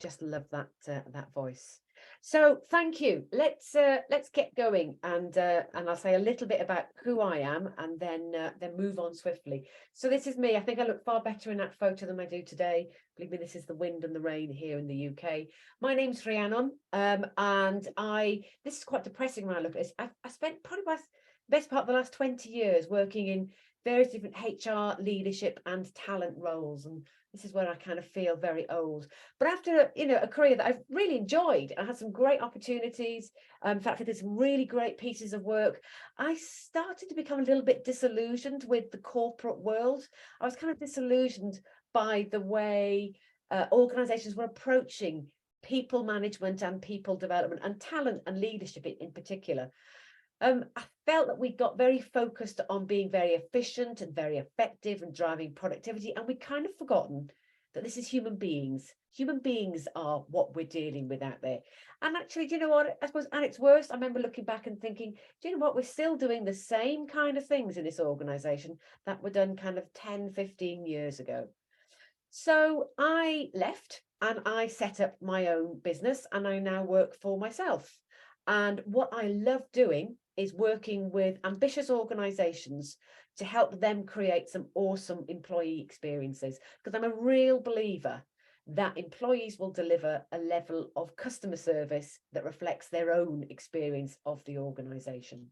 Just love that voice. So thank you. Let's get going, and I'll say a little bit about who I am, and then move on swiftly. So this is me. I think I look far better in that photo than I do today. Believe me, this is the wind and the rain here in the UK. My name's Rhiannon, and this is quite depressing when I look at this. I spent probably my best part of the last 20 years working in various different HR, leadership, and talent roles, and this is where I kind of feel very old. But after a career that I've really enjoyed, I had some great opportunities. In fact, I did some really great pieces of work. I started to become a little bit disillusioned with the corporate world. I was kind of disillusioned by the way organizations were approaching people management and people development and talent and leadership in particular. I felt that we got very focused on being very efficient and very effective and driving productivity, and we kind of forgotten that this is human beings. Human beings are what we're dealing with out there. And actually, do you know what? I suppose at its worst, I remember looking back and thinking, do you know what? We're still doing the same kind of things in this organization that were done kind of 10, 15 years ago. So I left and I set up my own business, and I now work for myself. And what I love doing is working with ambitious organizations to help them create some awesome employee experiences, because I'm a real believer that employees will deliver a level of customer service that reflects their own experience of the organization.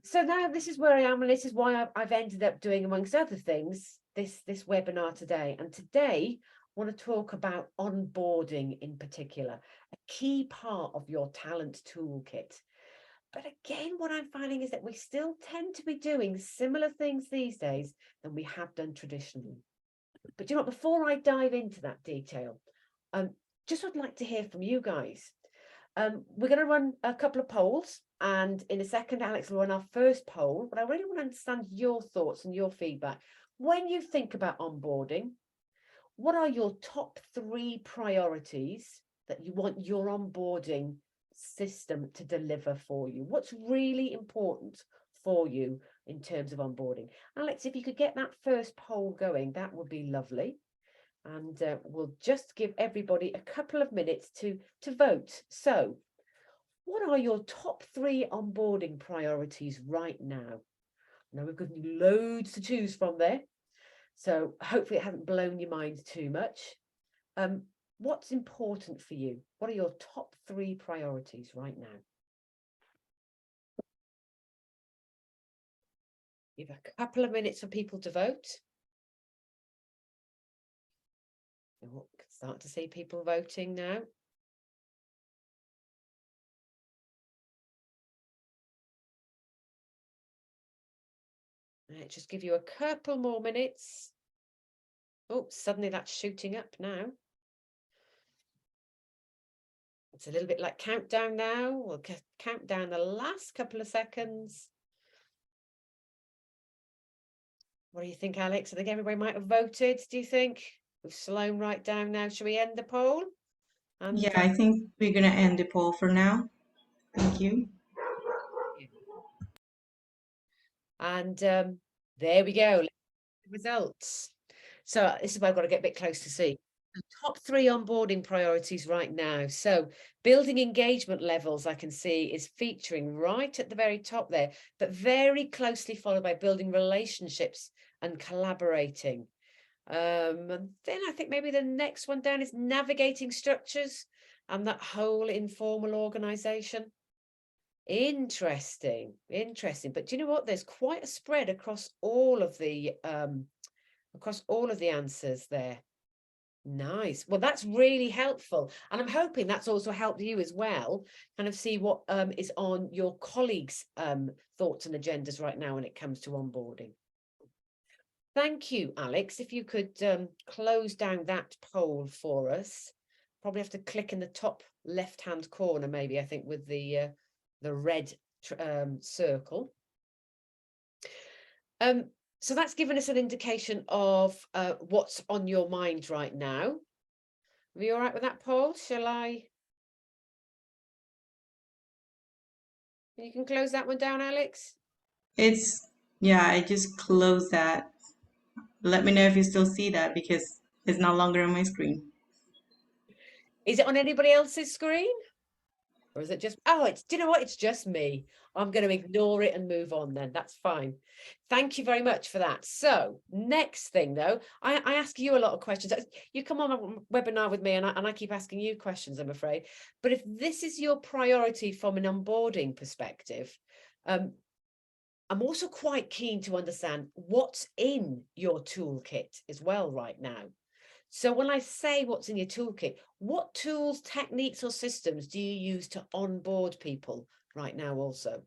So now this is where I am, and this is why I've ended up doing, amongst other things, this webinar today. And today I want to talk about onboarding in particular, a key part of your talent toolkit. But again, what I'm finding is that we still tend to be doing similar things these days than we have done traditionally. But you know what, before I dive into that detail, just would like to hear from you guys. We're going to run a couple of polls, and in a second, Alex will run our first poll, but I really want to understand your thoughts and your feedback. When you think about onboarding, what are your top 3 priorities that you want your onboarding system to deliver for you? What's really important for you in terms of onboarding? Alex, if you could get that first poll going, that would be lovely. And we'll just give everybody a couple of minutes to vote. So what are your top 3 onboarding priorities right now? Now, we've given you loads to choose from there, so hopefully it hasn't blown your mind too much. What's important for you? What are your top 3 priorities right now? Give a couple of minutes for people to vote. Oh, start to see people voting now. Just give you a couple more minutes. Oh, suddenly that's shooting up now. It's a little bit like countdown now. We'll count down the last couple of seconds. What do you think, Alex? I think everybody might have voted. Do you think? We've slowed right down now. Shall we end the poll? And, yeah, I think we're going to end the poll for now. Thank you. And there we go. Results. So this is where I've got to get a bit close to see. The top 3 onboarding priorities right now. So building engagement levels, I can see, is featuring right at the very top there, but very closely followed by building relationships and collaborating. And then I think maybe the next one down is navigating structures and that whole informal organization. Interesting. But do you know what? There's quite a spread across all of the answers there. Nice. Well, that's really helpful. And I'm hoping that's also helped you as well, kind of see what is on your colleagues' thoughts and agendas right now when it comes to onboarding. Thank you, Alex. If you could close down that poll for us. Probably have to click in the top left-hand corner, maybe, I think, with the red circle. So that's given us an indication of what's on your mind right now. Are you all right with that, Paul? Shall I? You can close that one down, Alex. Yeah, I just closed that. Let me know if you still see that, because it's no longer on my screen. Is it on anybody else's screen? Or is it just, oh, do you know what? It's just me. I'm going to ignore it and move on then. That's fine. Thank you very much for that. So next thing though, I ask you a lot of questions. You come on a webinar with me and I keep asking you questions, I'm afraid. But if this is your priority from an onboarding perspective, I'm also quite keen to understand what's in your toolkit as well right now. So when I say what's in your toolkit, what tools, techniques or systems do you use to onboard people right now also?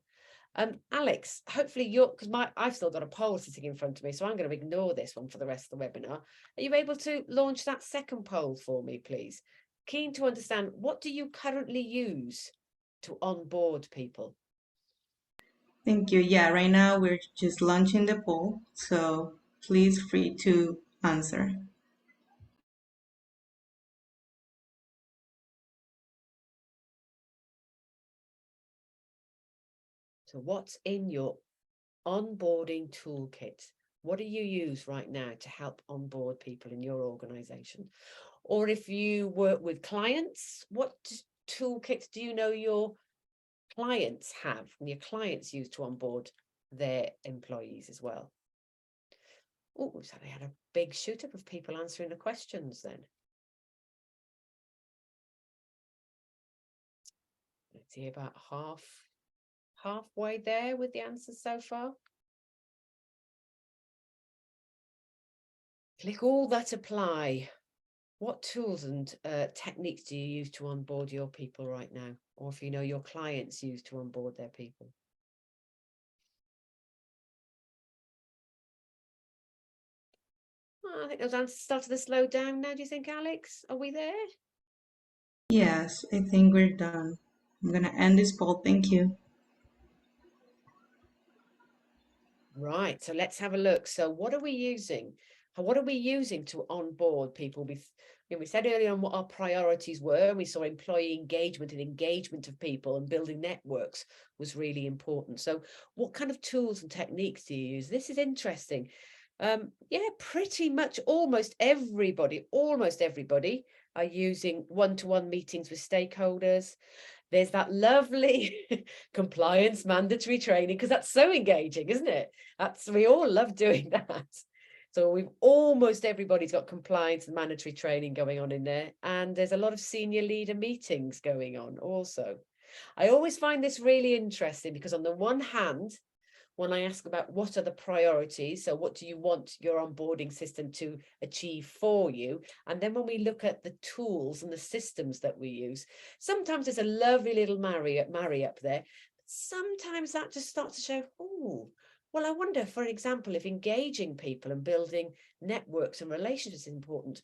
Alex, hopefully because I've still got a poll sitting in front of me, so I'm going to ignore this one for the rest of the webinar. Are you able to launch that second poll for me, please? Keen to understand, what do you currently use to onboard people? Thank you. Yeah, right now we're just launching the poll, so please free to answer. So what's in your onboarding toolkit? What do you use right now to help onboard people in your organization? Or if you work with clients, what toolkits do you know your clients have and your clients use to onboard their employees as well? Oh, so they had a big shoot up of people answering the questions then. Let's see, about halfway there with the answers so far. Click all that apply. What tools and techniques do you use to onboard your people right now? Or if you know your clients use to onboard their people? Oh, I think those answers started to slow down now. Do you think, Alex? Are we there? Yes, I think we're done. I'm going to end this poll. Thank you. Right, so let's have a look. So what are we using? What are we using to onboard people? We said earlier on what our priorities were. We saw employee engagement and engagement of people and building networks was really important. So what kind of tools and techniques do you use? This is interesting. Yeah, pretty much almost everybody are using one-to-one meetings with stakeholders. There's that lovely compliance mandatory training, because that's so engaging, isn't it? We all love doing that. So almost everybody's got compliance and mandatory training going on in there. And there's a lot of senior leader meetings going on also. I always find this really interesting because on the one hand, when I ask about what are the priorities, so what do you want your onboarding system to achieve for you? And then when we look at the tools and the systems that we use, sometimes there's a lovely little marry up there. Sometimes that just starts to show, oh, well, I wonder, for example, if engaging people and building networks and relationships is important,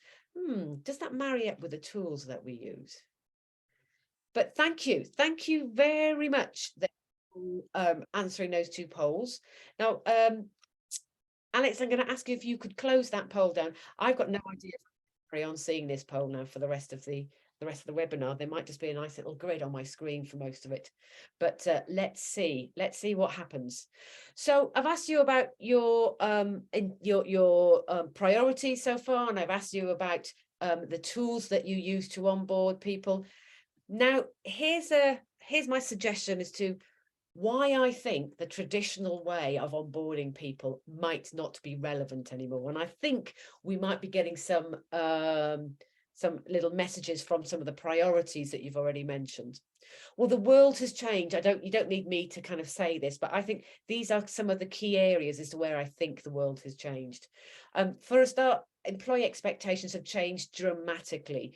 does that marry up with the tools that we use? But thank you very much answering those two polls. Now, Alex, I'm going to ask you if you could close that poll down. I've got no idea if I carry on seeing this poll now for the rest of the webinar. There might just be a nice little grid on my screen for most of it, but let's see what happens. So I've asked you about your priorities so far, and I've asked you about the tools that you use to onboard people. Now, here's my suggestion as to why I think the traditional way of onboarding people might not be relevant anymore. And I think we might be getting some little messages from some of the priorities that you've already mentioned. Well, the world has changed. You don't need me to kind of say this, but I think these are some of the key areas as to where I think the world has changed. For a start, employee expectations have changed dramatically.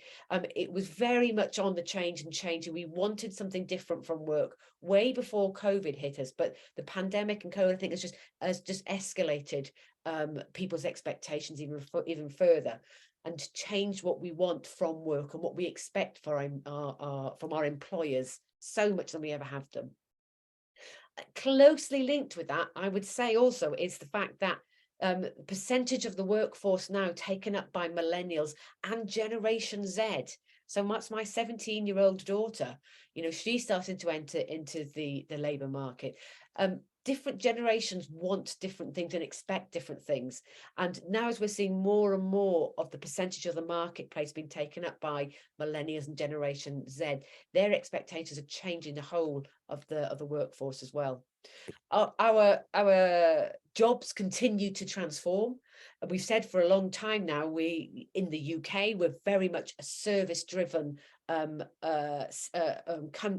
It was very much on the change and changing. We wanted something different from work way before COVID hit us, but the pandemic and COVID, I think, has just escalated people's expectations even further, and changed what we want from work and what we expect from our employers so much than we ever have done. Closely linked with that, I would say also, is the fact that percentage of the workforce now taken up by millennials and Generation Z. So that's my 17-year-old daughter. She's starting to enter into the labour market. different generations want different things and expect different things. And now, as we're seeing more and more of the percentage of the marketplace being taken up by millennials and Generation Z, their expectations are changing the whole of the workforce as well. Our jobs continue to transform. We've said for a long time now, we in the UK, we're very much a service-driven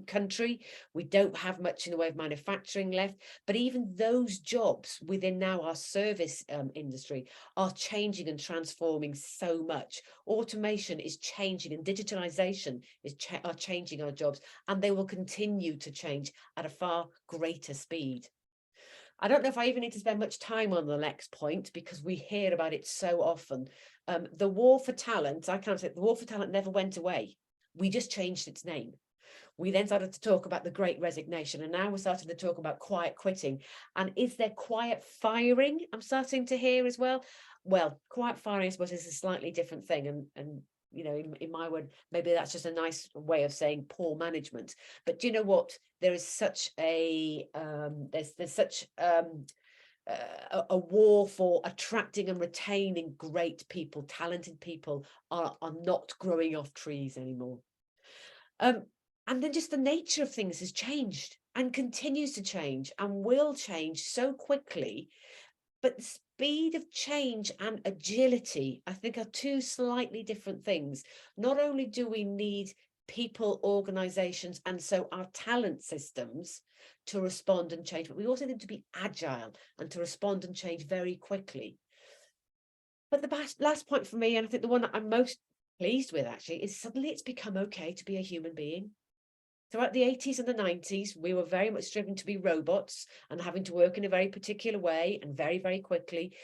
country. We don't have much in the way of manufacturing left, but even those jobs within now our service industry are changing and transforming so much. Automation is changing and digitalization are changing our jobs, and they will continue to change at a far greater speed. I don't know if I even need to spend much time on the next point, because we hear about it so often. The war for talent, I can't say the war for talent never went away. We just changed its name. We then started to talk about the Great Resignation, and now we're starting to talk about quiet quitting. And is there quiet firing? I'm starting to hear as well. Well, quiet firing, I suppose, is a slightly different thing. And you know, in my word, maybe that's just a nice way of saying poor management. But do you know what? There is such a there's such a war for attracting and retaining great people. Talented people are not growing off trees anymore. And then just the nature of things has changed and continues to change and will change so quickly. But the speed of change and agility, I think, are two slightly different things. Not only do we need people, organizations, and so our talent systems to respond and change, but we also need to be agile and to respond and change very quickly. But the last point for me, and I think the one that I'm most pleased with actually, is suddenly it's become okay to be a human being. Throughout the 80s and the 90s, we were very much driven to be robots and having to work in a very particular way and very, very quickly.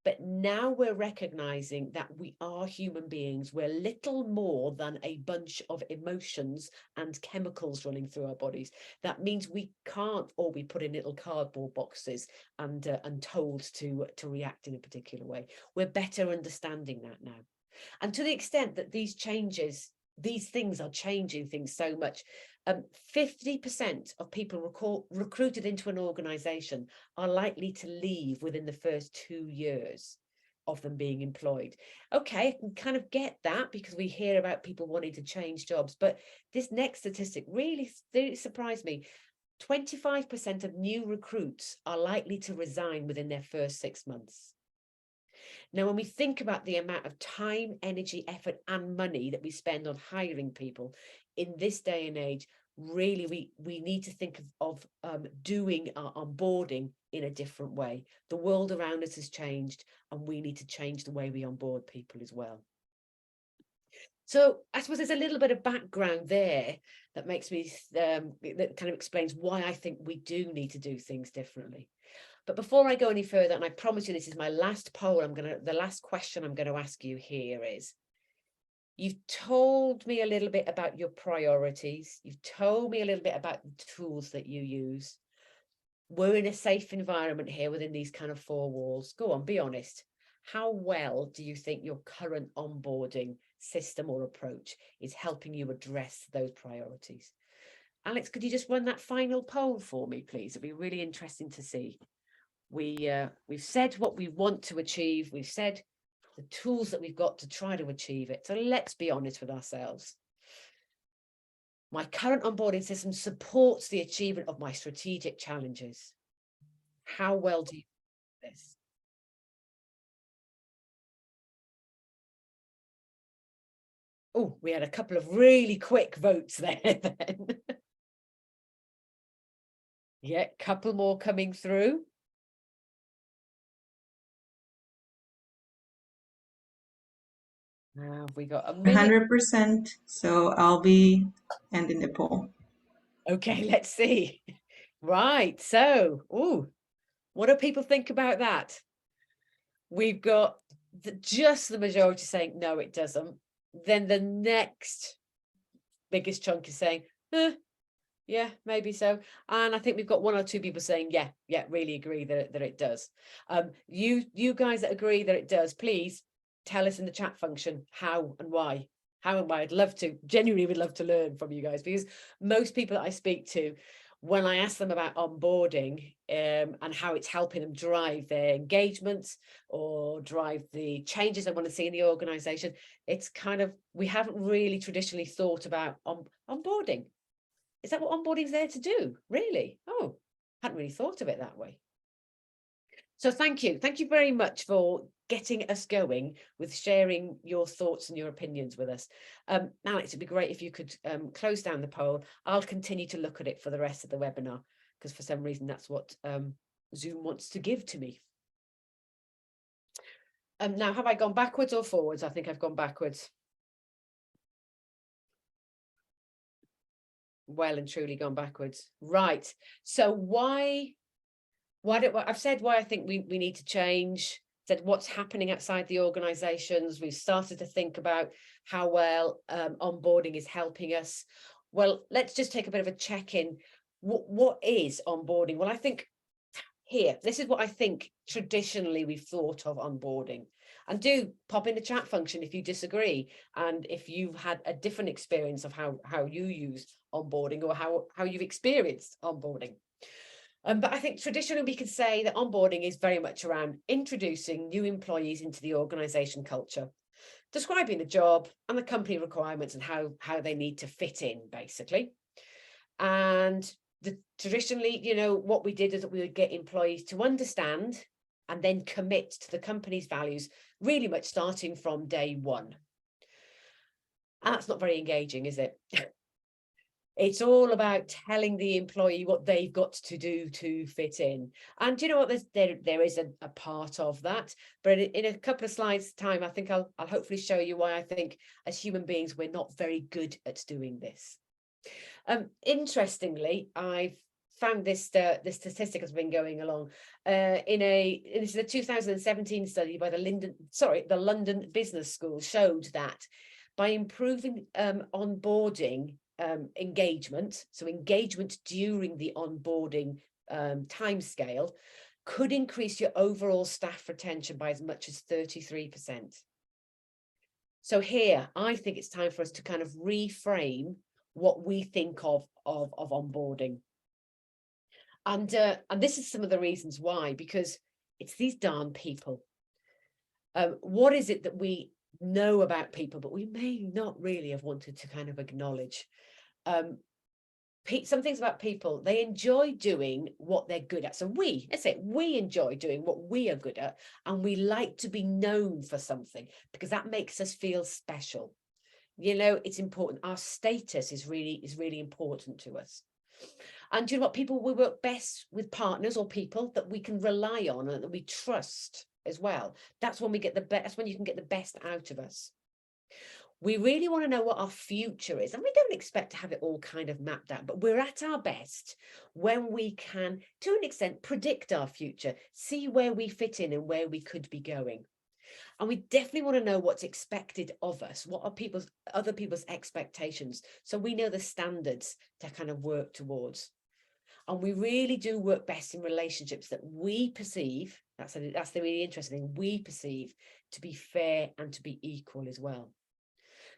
But now we're recognizing that we are human beings. We're little more than a bunch of emotions and chemicals running through our bodies. That means we can't all be put in little cardboard boxes and told to react in a particular way. We're better understanding that now. And to the extent that these things are changing things so much. 50% of people recruited into an organization are likely to leave within the first 2 years of them being employed. Okay, I can kind of get that, because we hear about people wanting to change jobs, but this next statistic really surprised me. 25% of new recruits are likely to resign within their first 6 months. Now, when we think about the amount of time, energy, effort, and money that we spend on hiring people in this day and age, really, we need to think of doing our onboarding in a different way. The world around us has changed, and we need to change the way we onboard people as well. So I suppose there's a little bit of background there that makes me, that kind of explains why I think we do need to do things differently. But before I go any further, and I promise you this is my last poll, the last question I'm going to ask you here is, you've told me a little bit about your priorities. You've told me a little bit about the tools that you use. We're in a safe environment here within these kind of 4 walls. Go on, be honest. How well do you think your current onboarding system or approach is helping you address those priorities? Alex, could you just run that final poll for me, please? It'd be really interesting to see. We've said what we want to achieve. We've said the tools that we've got to try to achieve it. So let's be honest with ourselves. My current onboarding system supports the achievement of my strategic challenges. How well do you do this? Oh, we had a couple of really quick votes there then. Yeah, couple more coming through. We got a minute. 100%. So I'll be ending the poll. Okay, let's see. Right. So, what do people think about that? We've got just the majority saying, no, it doesn't. Then the next biggest chunk is saying, yeah, maybe so. And I think we've got 1 or 2 people saying, yeah, really agree that it does. You guys that agree that it does, please tell us in the chat function how and why. I'd love to, genuinely would love to learn from you guys, because most people that I speak to when I ask them about onboarding and how it's helping them drive their engagement or drive the changes they want to see in the organization, it's kind of, we haven't really traditionally thought about onboarding. Is that what onboarding is there to do? Really? Oh, hadn't really thought of it that way. So thank you. Thank you very much for getting us going with sharing your thoughts and your opinions with us. Alex, it'd be great if you could close down the poll. I'll continue to look at it for the rest of the webinar, because for some reason that's what Zoom wants to give to me. Now, have I gone backwards or forwards? I think I've gone backwards. Well and truly gone backwards. Right. So why I've said why I think we need to change, said what's happening outside the organizations. We've started to think about how well onboarding is helping us. Well, let's just take a bit of a check-in. What is onboarding? Well, I think here, this is what I think traditionally we've thought of onboarding. And do pop in the chat function if you disagree, and if you've had a different experience of how you use onboarding, or how you've experienced onboarding. But I think traditionally we could say that onboarding is very much around introducing new employees into the organization culture, describing the job and the company requirements and how they need to fit in, basically. And traditionally, you know, what we did is that we would get employees to understand and then commit to the company's values, really much starting from day one. And that's not very engaging, is it? It's all about telling the employee what they've got to do to fit in. And you know what, there is a part of that, but in a couple of slides time, I think I'll hopefully show you why I think as human beings, we're not very good at doing this. Interestingly, I've found this statistic has been going along this is a 2017 study by the London Business School, showed that by improving onboarding engagement, so engagement during the onboarding timescale, could increase your overall staff retention by as much as 33%. So here, I think it's time for us to kind of reframe what we think of onboarding. And this is some of the reasons why, because it's these darn people. What is it that we know about people, but we may not really have wanted to kind of acknowledge? Some things about people, they enjoy doing what they're good at. So we enjoy doing what we are good at, and we like to be known for something because that makes us feel special. You know, it's important. Our status is really important to us. And you know what, people will work best with partners or people that we can rely on and that we trust as well. That's when we get the best, that's when you can get the best out of us. We really want to know what our future is, and we don't expect to have it all kind of mapped out, but we're at our best when we can, to an extent, predict our future, see where we fit in and where we could be going. And we definitely want to know what's expected of us. What are other people's expectations? So we know the standards to kind of work towards. And we really do work best in relationships that we perceive, that's the really interesting thing, we perceive to be fair and to be equal as well.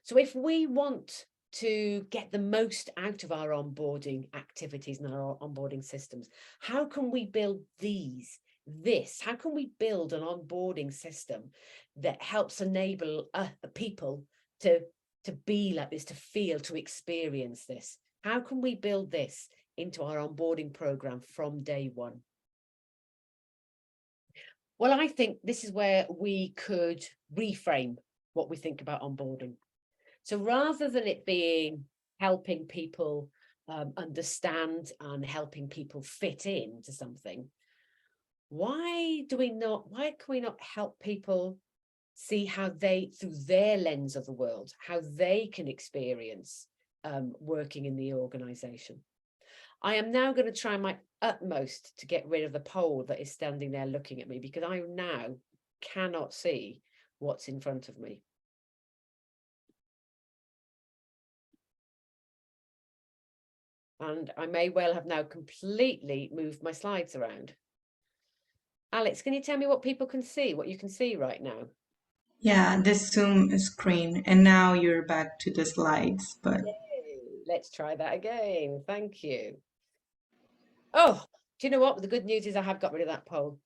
So if we want to get the most out of our onboarding activities and our onboarding systems, how can we build how can we build an onboarding system that helps enable people to be like this, to feel, to experience this? How can we build this into our onboarding program from day one? Well, I think this is where we could reframe what we think about onboarding. So rather than it being helping people understand and helping people fit into something, why can we not help people see how they, through their lens of the world, how they can experience working in the organization? I am now going to try my utmost to get rid of the poll that is standing there looking at me, because I now cannot see what's in front of me. And I may well have now completely moved my slides around. Alex, can you tell me what people can see, what you can see right now? Yeah, the Zoom screen. And now you're back to the slides, but Yay. Let's try that again. Thank you. Oh, do you know what? The good news is I have got rid of that poll.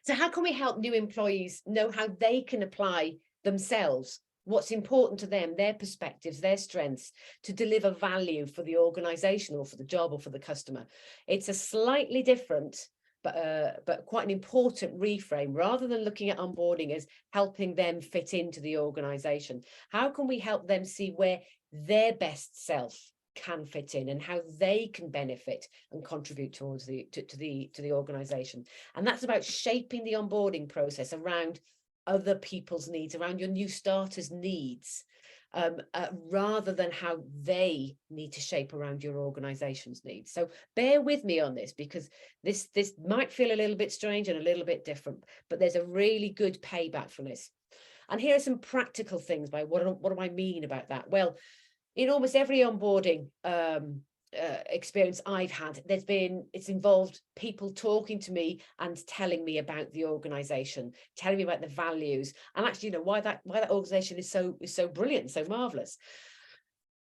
So how can we help new employees know how they can apply themselves, what's important to them, their perspectives, their strengths, to deliver value for the organization or for the job or for the customer? It's a slightly different, but quite an important reframe. Rather than looking at onboarding as helping them fit into the organization, how can we help them see where their best self can fit in and how they can benefit and contribute towards the organization? And that's about shaping the onboarding process around other people's needs, around your new starters' needs, rather than how they need to shape around your organization's needs. So bear with me on this, because this might feel a little bit strange and a little bit different, but there's a really good payback from this. And here are some practical things by what do I mean about that? Well, in almost every onboarding experience I've had, it's involved people talking to me and telling me about the organization, telling me about the values, and actually, why that organization is so brilliant, so marvelous.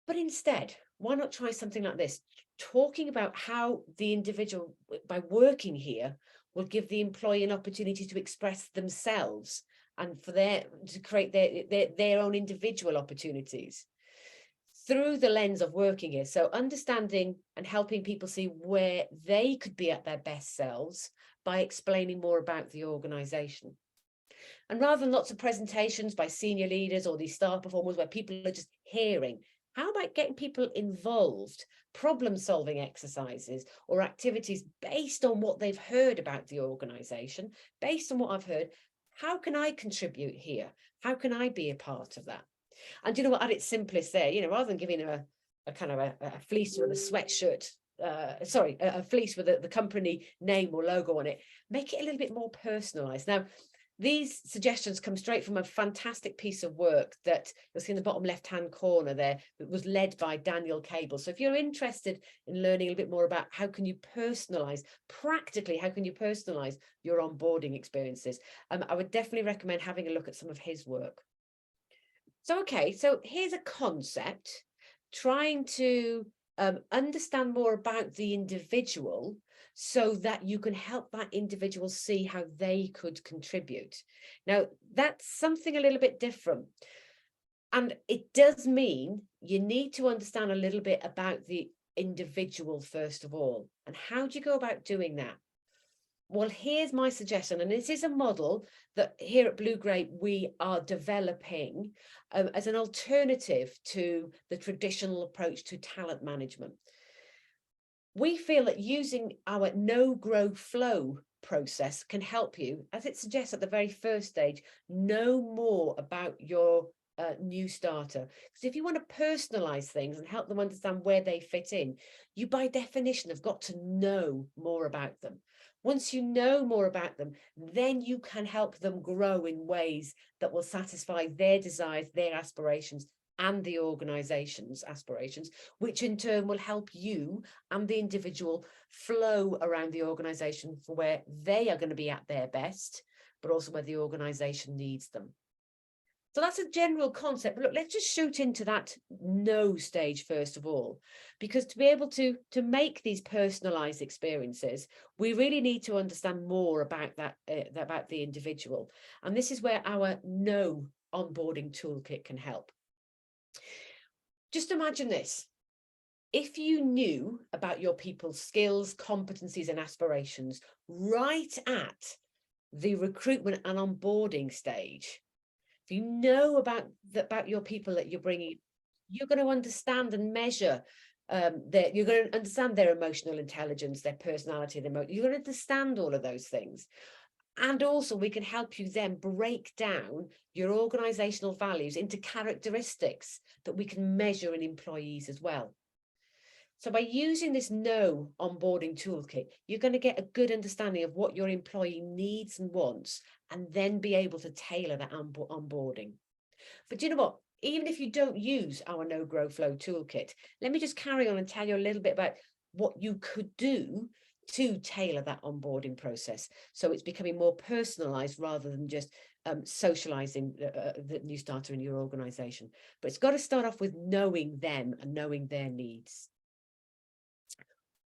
But instead, why not try something like this? Talking about how the individual, by working here, will give the employee an opportunity to express themselves and to create their own individual opportunities through the lens of working here. So understanding and helping people see where they could be at their best selves by explaining more about the organization. And rather than lots of presentations by senior leaders or these star performers where people are just hearing, how about getting people involved, problem-solving exercises or activities based on what they've heard about the organization, based on what I've heard? How can I contribute here? How can I be a part of that? And you know what, at its simplest there, rather than giving a kind of a fleece with a sweatshirt, a fleece with the company name or logo on it, make it a little bit more personalized. Now, these suggestions come straight from a fantastic piece of work that you'll see in the bottom left-hand corner there, that was led by Daniel Cable. So if you're interested in learning a little bit more about how can you personalize, practically, how can you personalize your onboarding experiences, I would definitely recommend having a look at some of his work. So, okay, so here's a concept, trying to understand more about the individual so that you can help that individual see how they could contribute. Now, that's something a little bit different. And it does mean you need to understand a little bit about the individual first of all. And how do you go about doing that? Well, here's my suggestion, and this is a model that here at Blue Grape we are developing as an alternative to the traditional approach to talent management. We feel that using our know, grow, flow process can help you, as it suggests at the very first stage, know more about your new starter. Because if you want to personalize things and help them understand where they fit in, you by definition have got to know more about them. Once you know more about them, then you can help them grow in ways that will satisfy their desires, their aspirations, and the organization's aspirations, which in turn will help you and the individual flow around the organization for where they are going to be at their best, but also where the organization needs them. So that's a general concept. But look, let's just shoot into that know stage first of all, because to be able to make these personalized experiences, we really need to understand more about that, about the individual. And this is where our know onboarding toolkit can help. Just imagine this. If you knew about your people's skills, competencies, and aspirations right at the recruitment and onboarding stage, if you know about your people that you're bringing, you're going to understand and measure you're going to understand their emotional intelligence, their personality, you're going to understand all of those things. And also we can help you then break down your organizational values into characteristics that we can measure in employees as well. So by using this know onboarding toolkit, you're going to get a good understanding of what your employee needs and wants, and then be able to tailor that onboarding. But do you know what? Even if you don't use our know, grow, flow toolkit, let me just carry on and tell you a little bit about what you could do to tailor that onboarding process, so it's becoming more personalized rather than just socializing the new starter in your organization. But it's got to start off with knowing them and knowing their needs.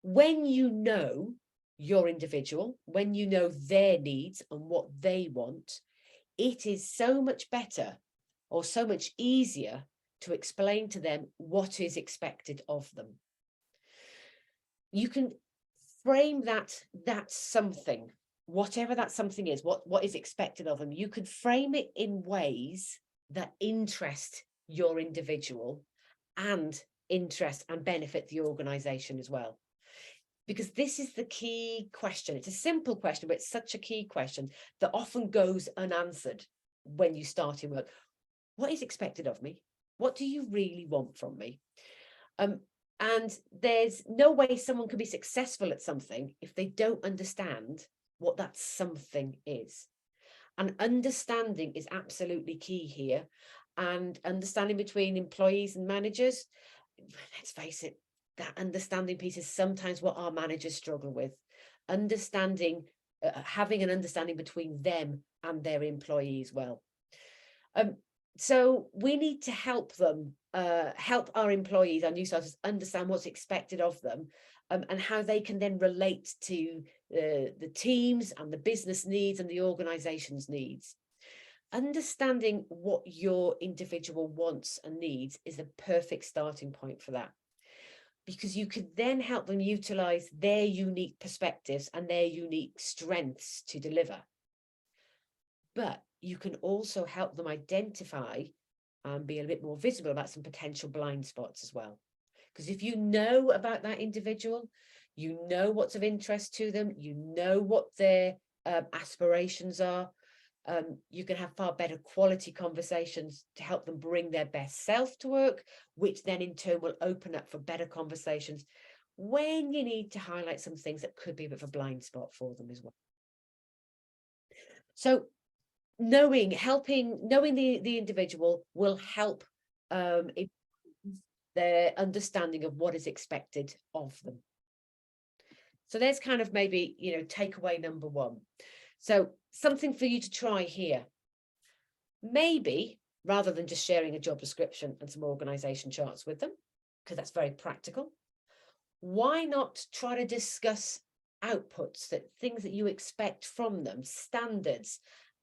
When you know your individual, when you know their needs and what they want, it is so much better or so much easier to explain to them what is expected of them. You can frame that's something, whatever that something is, what is expected of them. You could frame it in ways that interest your individual and interest and benefit the organization as well. Because this is the key question. It's a simple question, but it's such a key question that often goes unanswered when you start in work. What is expected of me? What do you really want from me? And there's no way someone can be successful at something if they don't understand what that something is. And understanding is absolutely key here. And understanding between employees and managers, let's face it, that understanding piece is sometimes what our managers struggle with. Understanding, having an understanding between them and their employees well. So we need to help them, help our employees, our new starters, understand what's expected of them, and how they can then relate to the teams and the business needs and the organization's needs. Understanding what your individual wants and needs is a perfect starting point for that, because you could then help them utilize their unique perspectives and their unique strengths to deliver. But you can also help them identify and be a bit more visible about some potential blind spots as well. Because if you know about that individual, you know what's of interest to them, you know what their aspirations are, you can have far better quality conversations to help them bring their best self to work, which then in turn will open up for better conversations when you need to highlight some things that could be a bit of a blind spot for them as well. So knowing the individual will help their understanding of what is expected of them. So there's kind of maybe, takeaway number one. So something for you to try here. Maybe rather than just sharing a job description and some organization charts with them, because that's very practical, why not try to discuss outputs, that things that you expect from them, standards,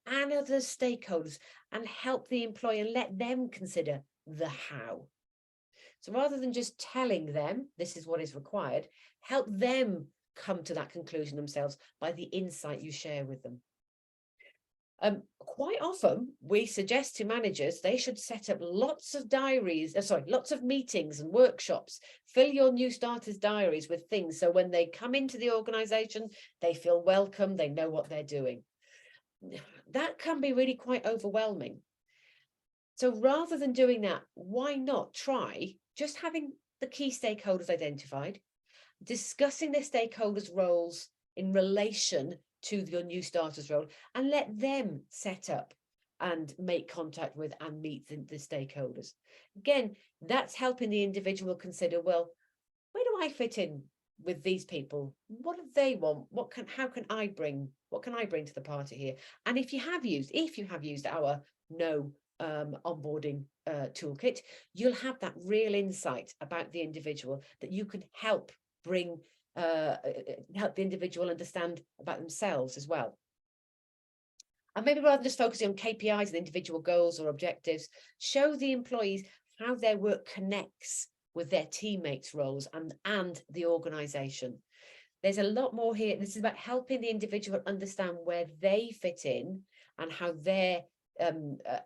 and other stakeholders, and help the employer and let them consider the how. So rather than just telling them this is what is required, help them come to that conclusion themselves by the insight you share with them. Quite often we suggest to managers they should set up lots of lots of meetings and workshops. Fill your new starters' diaries with things so when they come into the organization, they feel welcome, they know what they're doing. That can be really quite overwhelming. So rather than doing that, why not try just having the key stakeholders identified, discussing their stakeholders' roles in relation to your new starters role, and let them set up and make contact with and meet the stakeholders. Again, that's helping the individual consider, well, where do I fit in with these people? What do they want? What can I bring to the party here? And if you have used our onboarding toolkit, you'll have that real insight about the individual that you can help help the individual understand about themselves as well. And maybe rather than just focusing on KPIs and individual goals or objectives, show the employees how their work connects with their teammates' roles and the organization. There's a lot more here. This is about helping the individual understand where they fit in and how their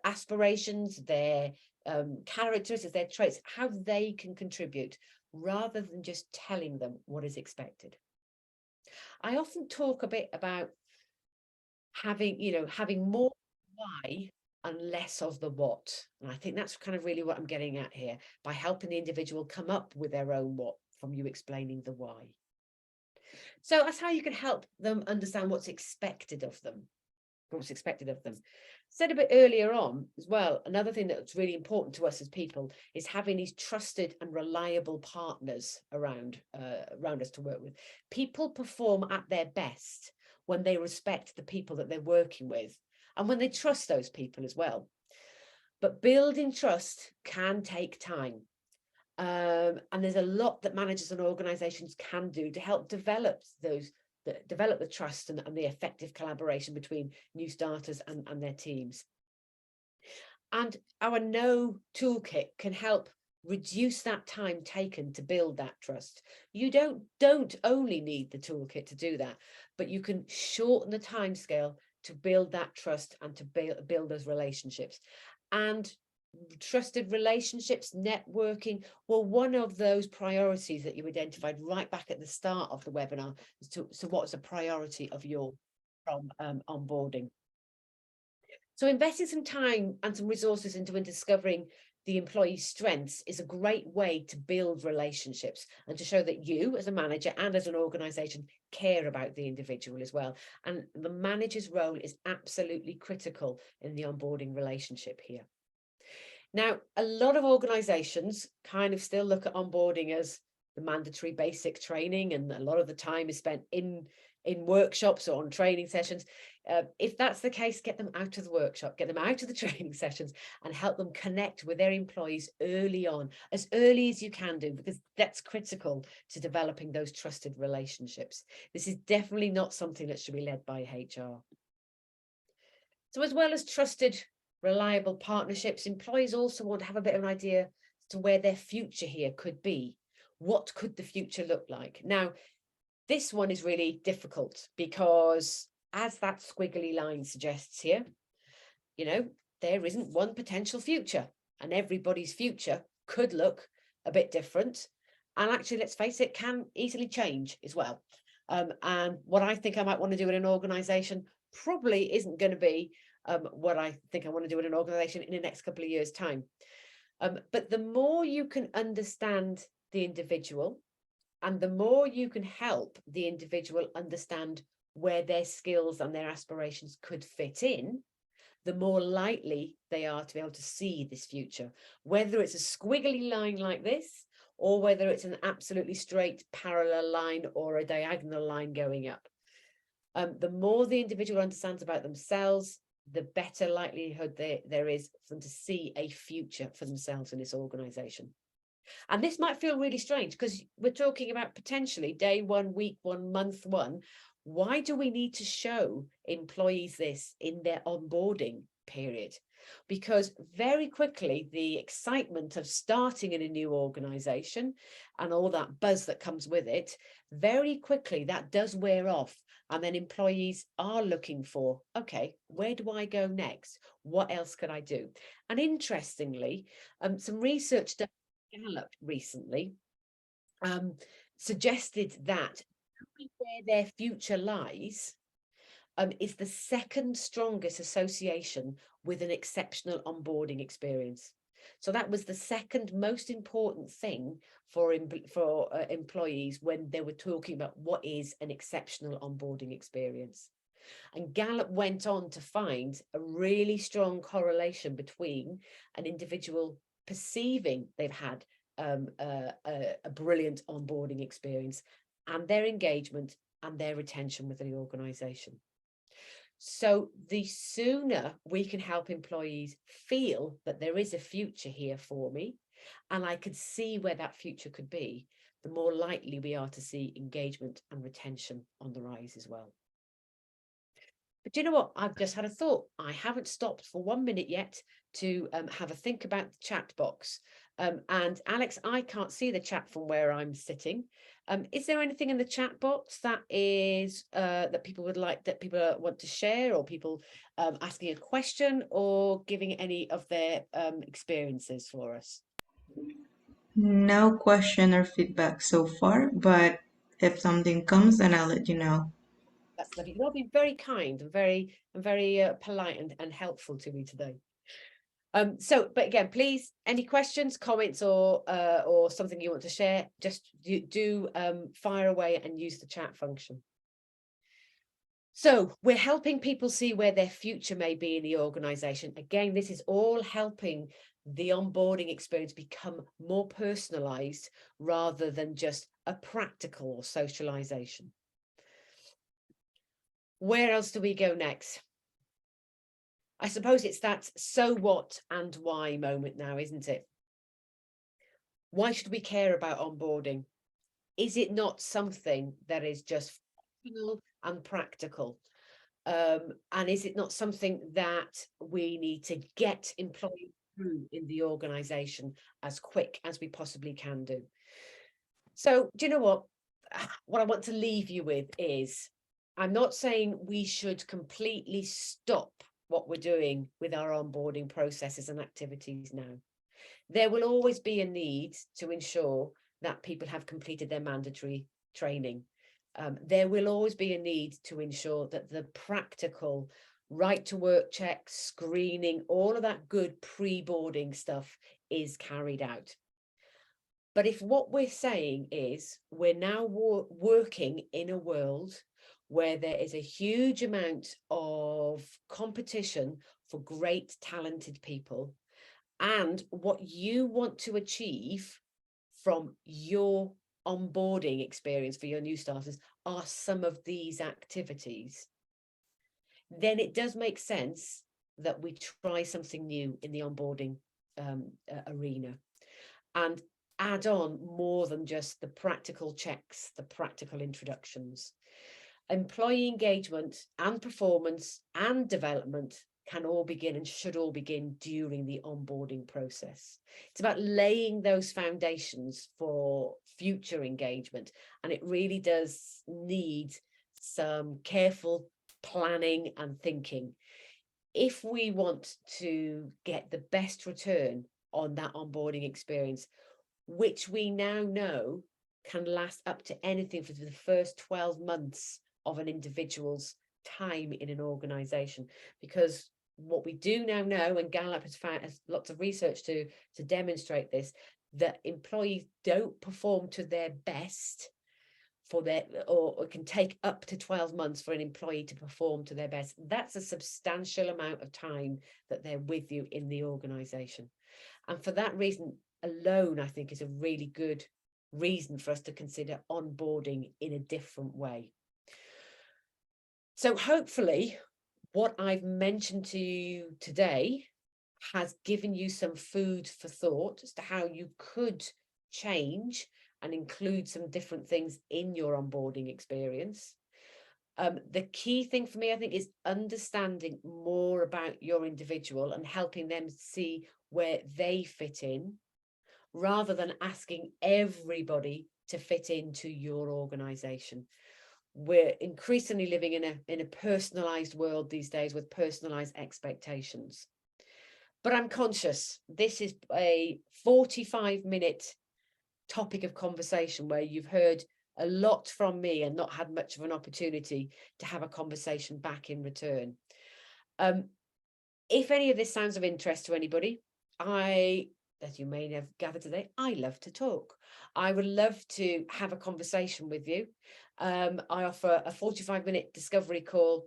aspirations, their characteristics, their traits, how they can contribute, rather than just telling them what is expected. I often talk a bit about having more why and less of the what. And I think that's kind of really what I'm getting at here, by helping the individual come up with their own what from you explaining the why. So that's how you can help them understand what's expected of them. Said a bit earlier on as well, another thing that's really important to us as people is having these trusted and reliable partners around us to work with. People perform at their best when they respect the people that they're working with and when they trust those people as well. But building trust can take time. And there's a lot that managers and organizations can do to help develop the trust and the effective collaboration between new starters and their teams. And our No toolkit can help reduce that time taken to build that trust. You don't only need the toolkit to do that, but you can shorten the time scale to build that trust and to build those relationships. And trusted relationships, networking, well, one of those priorities that you identified right back at the start of the webinar. So what's a priority of your from onboarding? So investing some time and some resources into discovering the employee's strengths is a great way to build relationships and to show that you as a manager and as an organization care about the individual as well. And the manager's role is absolutely critical in the onboarding relationship here. Now, a lot of organizations kind of still look at onboarding as the mandatory basic training, and a lot of the time is spent in workshops or on training sessions. If that's the case, get them out of the workshop, get them out of the training sessions, and help them connect with their employees early on, as early as you can do, because that's critical to developing those trusted relationships. This is definitely not something that should be led by HR. So as well as trusted, reliable partnerships, employees also want to have a bit of an idea as to where their future here could be. What could the future look like? Now, this one is really difficult because, as that squiggly line suggests here, you know, there isn't one potential future, and everybody's future could look a bit different. And actually, let's face it, can easily change as well. And what I think I might want to do in an organization probably isn't going to be what I think I want to do in an organization in the next couple of years' time. But the more you can understand the individual, and the more you can help the individual understand where their skills and their aspirations could fit in, the more likely they are to be able to see this future, whether it's a squiggly line like this, or whether it's an absolutely straight parallel line or a diagonal line going up. The more the individual understands about themselves, the better likelihood there is for them to see a future for themselves in this organization. And this might feel really strange because we're talking about potentially day one, week one, month one. Why do we need to show employees this in their onboarding period? Because very quickly, the excitement of starting in a new organization and all that buzz that comes with it, very quickly that does wear off. And then employees are looking for, okay, where do I go next? What else could I do? And interestingly, some research done by Gallup recently suggested that where their future lies is the second strongest association with an exceptional onboarding experience. So that was the second most important thing for employees when they were talking about what is an exceptional onboarding experience. And Gallup went on to find a really strong correlation between an individual perceiving they've had a brilliant onboarding experience and their engagement and their retention within the organization. So the sooner we can help employees feel that there is a future here for me, and I could see where that future could be, the more likely we are to see engagement and retention on the rise as well. But you know what? I've just had a thought. I haven't stopped for 1 minute yet to have a think about the chat box. And Alex, I can't see the chat from where I'm sitting. Is there anything in the chat box that is that people would like, that people want to share, or people asking a question or giving any of their experiences for us? No question or feedback so far, but if something comes, then I'll let you know. That's lovely. You've all been very kind and very polite and helpful to me today. But again, please, any questions, comments, or something you want to share, just do fire away and use the chat function. So we're helping people see where their future may be in the organization. Again, this is all helping the onboarding experience become more personalized rather than just a practical or socialization. Where else do we go next? I suppose it's that so what and why moment now, isn't it? Why should we care about onboarding? Is it not something that is just functional and practical? And is it not something that we need to get employees through in the organisation as quick as we possibly can do? So do you know what? What I want to leave you with is, I'm not saying we should completely stop what we're doing with our onboarding processes and activities now. There will always be a need to ensure that people have completed their mandatory training. There will always be a need to ensure that the practical right to work checks, screening, all of that good pre-boarding stuff is carried out. But if what we're saying is we're now working in a world where there is a huge amount of competition for great talented people, and what you want to achieve from your onboarding experience for your new starters are some of these activities, then it does make sense that we try something new in the onboarding arena and add on more than just the practical checks, the practical introductions. Employee engagement and performance and development can all begin and should all begin during the onboarding process. It's about laying those foundations for future engagement, and it really does need some careful planning and thinking. If we want to get the best return on that onboarding experience, which we now know can last up to anything for the first 12 months of an individual's time in an organisation, because what we do now know, and Gallup has found, has lots of research to demonstrate this, that employees don't perform to their best for their, or it can take up to 12 months for an employee to perform to their best. That's a substantial amount of time that they're with you in the organisation. And for that reason alone, I think is a really good reason for us to consider onboarding in a different way. So hopefully what I've mentioned to you today has given you some food for thought as to how you could change and include some different things in your onboarding experience. The key thing for me, I think, is understanding more about your individual and helping them see where they fit in, rather than asking everybody to fit into your organization. We're increasingly living in a personalized world these days with personalized expectations. But I'm conscious this is a 45-minute topic of conversation where you've heard a lot from me and not had much of an opportunity to have a conversation back in return. If any of this sounds of interest to anybody, as you may have gathered today, I love to talk. I would love to have a conversation with you. I offer a 45-minute discovery call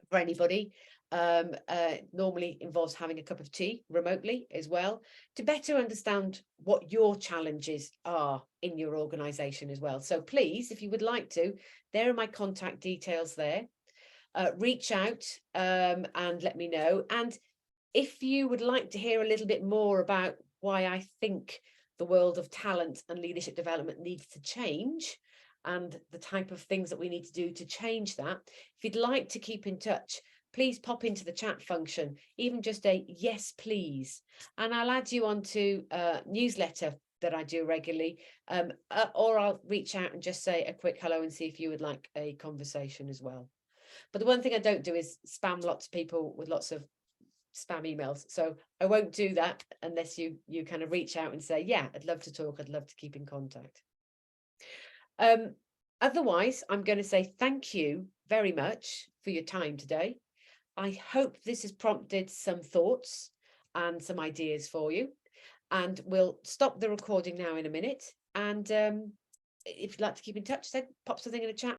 for anybody. Normally involves having a cup of tea remotely as well, to better understand what your challenges are in your organisation as well. So please, if you would like to, there are my contact details there. Reach out and let me know. And if you would like to hear a little bit more about why I think the world of talent and leadership development needs to change, and the type of things that we need to do to change that, if you'd like to keep in touch, please pop into the chat function, even just a yes, please. And I'll add you onto a newsletter that I do regularly, or I'll reach out and just say a quick hello and see if you would like a conversation as well. But the one thing I don't do is spam lots of people with lots of spam emails. So I won't do that unless you kind of reach out and say, yeah, I'd love to talk. I'd love to keep in contact. Otherwise, I'm going to say thank you very much for your time today. I hope this has prompted some thoughts and some ideas for you. And we'll stop the recording now in a minute. And if you'd like to keep in touch, then pop something in the chat.